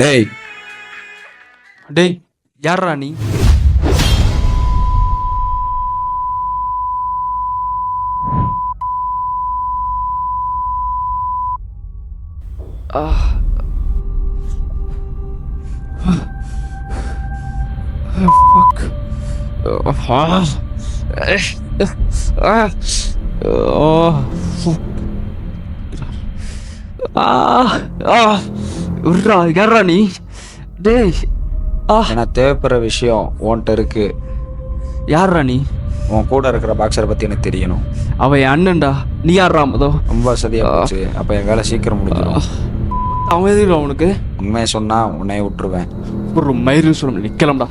டேய் டேய் யார்ரா நீ? Fuck. யார்ரா நீ? டேய் எனக்கு தேவைப்படுற விஷயம் உன்கிட்ட இருக்கு. யார்ரா நீ? உன் கூட இருக்கிற பாக்ஸரை பற்றி எனக்கு தெரியணும். அவன் என் அண்ணன்டா. நீ யார்ரா மதோ? ரொம்ப வசதியாக போச்சு. அப்போ என் வேலை சீக்கிரம் முடிஞ்சிடும். அவன் எதுக்கு அவனுக்கு? உண்மையை சொன்னால் உன்னைய விட்டுருவேன். ஒரு மயிறு சொல்ல நிற்கலாம்டா.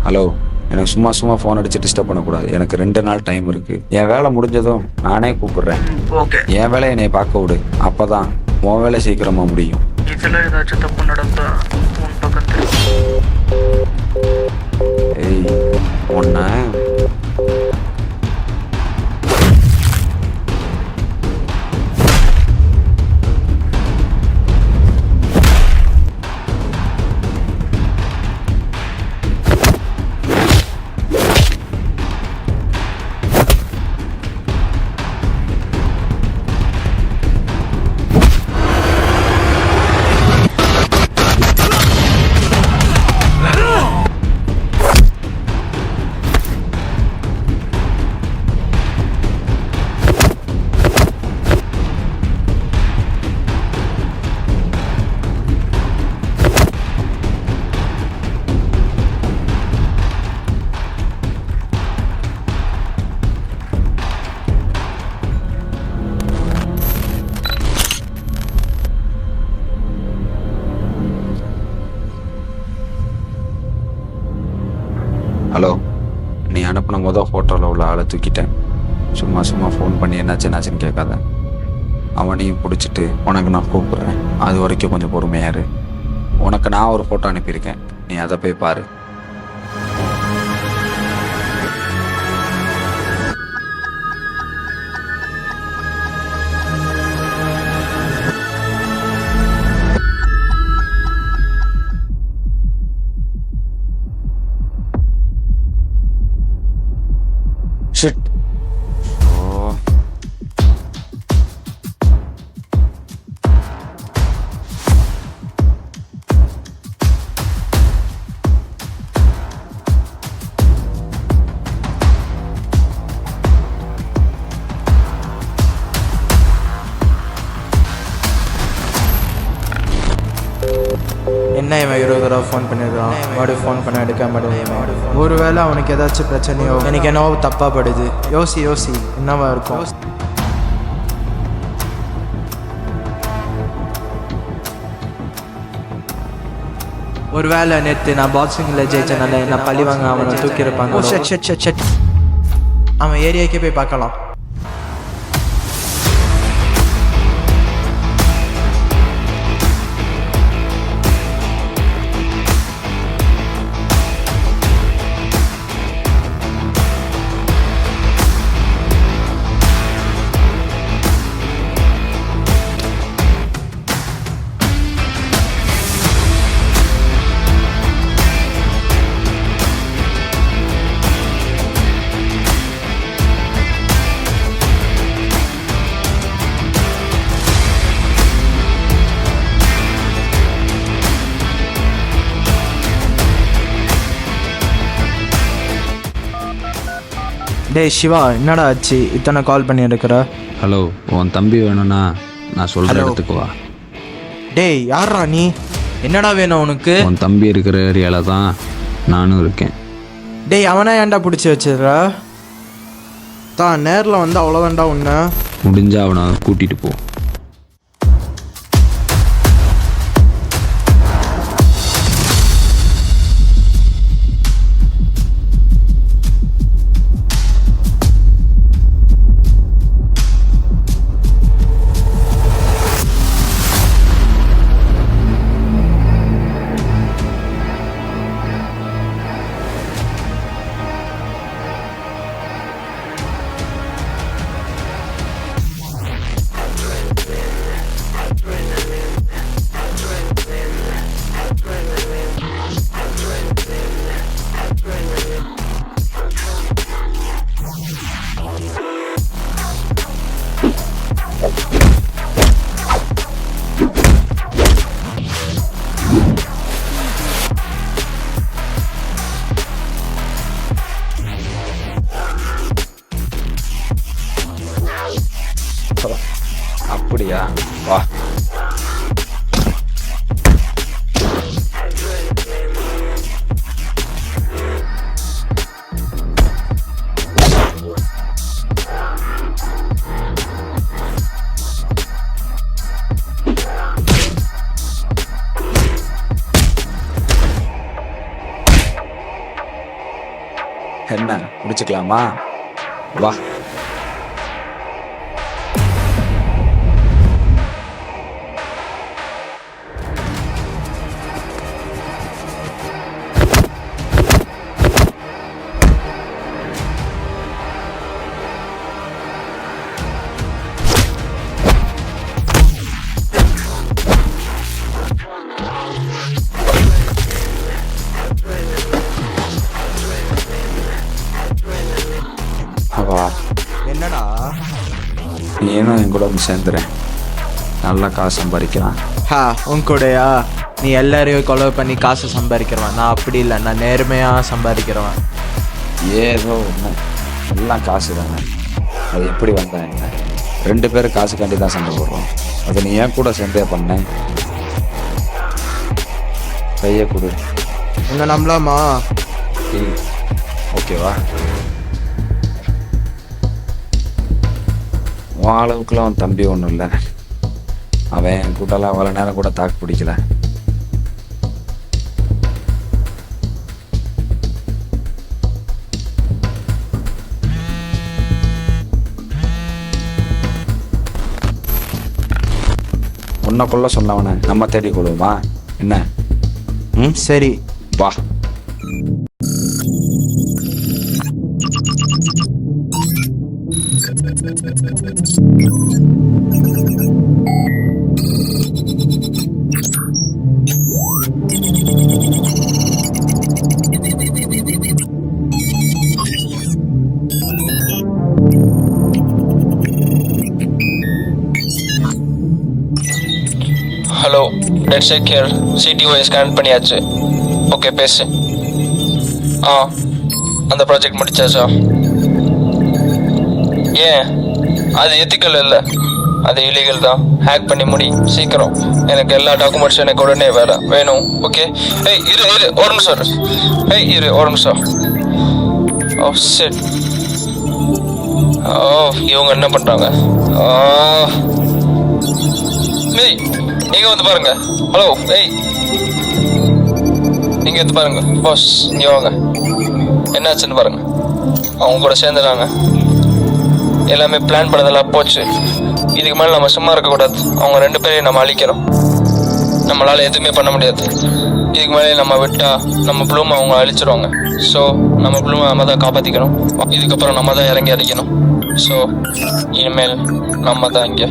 ஹலோ, எனக்கு சும்மா சும்மா ஃபோன் அடிச்சு டிஸ்டர்ப் பண்ணக்கூடாது. எனக்கு 2 நாள் டைம் இருக்குது. என் வேலை முடிஞ்சதும் நானே கூப்பிடுறேன். ஓகே, என் வேலை என்னை பார்க்க விடு. அப்போ தான் உன் வேலை சீக்கிரமாக முடியும். இதில் ஏதாச்சும் தப்பு நடந்தா உன் பக்கத்தில். ஏய் ஒன்ன ஹலோ, நீ அனுப்பின மொதல் ஃபோட்டோவில் உள்ள ஆளை தூக்கிட்டேன். சும்மா சும்மா ஃபோன் பண்ணி என்னாச்சுன்னு கேட்காத. அவனையும் பிடிச்சிட்டு உனக்கு நான் கூப்பிட்றேன். அது வரைக்கும் கொஞ்சம் பொறுமையாக இரு. உனக்கு நான் ஒரு ஃபோட்டோ அனுப்பியிருக்கேன், நீ அதை போய் பாரு. ஷிட். ஓ, என்ன இவன் 20 தடவை ஃபோன் பண்ணியிருக்கான். மறுபடியும் ஃபோன் பண்ண எடுக்க மாட்டேன். ஒருவேளை அவனுக்கு ஏதாச்சும் பிரச்சனையோ, எனக்கு என்னவோ தப்பாக படுது. யோசி என்னவா இருக்கும்? ஒருவேளை நேற்று நான் பாக்ஸிங்கில் ஜெயிச்சனால என்ன பழி வாங்க அவனை தூக்கியிருப்பாங்க. ஷட் அவன் ஏரியாக்கே போய் பார்க்கலாம். டேய் சிவா, என்னடா ஆச்சு? இத்தனை கால் பண்ணியிருக்கிற. ஹலோ, உன் தம்பி வேணும்னா நான் சொல்கிற இடத்துக்கு வா. டேய் யார்ரா நீ? என்னடா வேணும் உனக்கு? உன் தம்பி இருக்கிற ஏரியாவில் தான் நானும் இருக்கேன். டேய் அவனா ஏன்டா பிடிச்சி வச்சிடுற? தான் நேரில் வந்து அவ்வளோதான்டா உன்னை. முடிஞ்சா அவனை கூட்டிகிட்டு போ. அப்படியா? வா. என்ன முடிச்சுக்கலாமா? வா. வா. என்னடா நீனும் என் கூட வந்து சேர்ந்துறேன். நல்லா காசு சம்பாதிக்கலாம். உன் கூடயா? நீ எல்லாரையும் கொலை பண்ணி காசு சம்பாதிக்கிறவன். நான் அப்படி இல்லை, நான் நேர்மையாக சம்பாதிக்கிறவன். ஏதோ ஒன்று, எல்லாம் காசு தானே. அது எப்படி வந்தா என்ன? 2 பேரும் காசுக்காண்டி தான் சண்டை போடுறோம். அதை நீ ஏன் கூட சேர்ந்தே பண்ண. கையை கொடு. உன்னை நம்பலாமா? ஓகேவா? உன் அளவுக்குலாம் அவன் தம்பி ஒன்றும் இல்லை. அவன் என் கூட்டெல்லாம் அவ்வளோ நேரம் கூட தாக்கு பிடிக்கல. உன்னைக்குள்ள சொன்னவனை நம்ம தேடி கொள்வோமா என்ன? சரி வா. Hello, let's check here. CTO scan பண்ணியாச்சு. ஓகே, பேசு. அந்த ப்ராஜெக்ட் முடிச்சாச்சா? ஏன்? அது எத்திக்கல் இல்லை, அது இல்லீகல் தான். ஹேக் பண்ணி முடி சீக்கிரம். எனக்கு எல்லா டாக்குமெண்ட்ஸும் எனக்கு உடனே வேணும். ஓகே. இரு ஒரு நிமிஷம். இரு ஒரு நிமிஷம். ஓ சரி. இவங்க என்ன பண்ணுறாங்க? நீங்க வந்து பாருங்க. ஹலோ, நீங்க வந்து பாருங்க. பாஸ், இங்க வாங்க. என்னாச்சுன்னு பாருங்க. அவங்க கூட சேர்ந்துடுறாங்க. எல்லாமே பிளான் பண்ணதெல்லாம் போச்சு. இதுக்கு மேலே நம்ம சும்மா இருக்கக்கூடாது. அவங்க 2 பேரையும் நம்ம அழிக்கிறோம். நம்மளால எதுவுமே பண்ண முடியாது. இதுக்கு மேலே நம்ம விட்டா நம்ம ப்ளூமை அவங்க அழிச்சிருவாங்க. ஸோ நம்ம ப்ளூமை நம்ம தான் காப்பாற்றிக்கணும். இதுக்கப்புறம் நம்ம தான் இறங்கி அடிக்கணும். ஸோ இனிமேல் நம்ம தான் இங்கே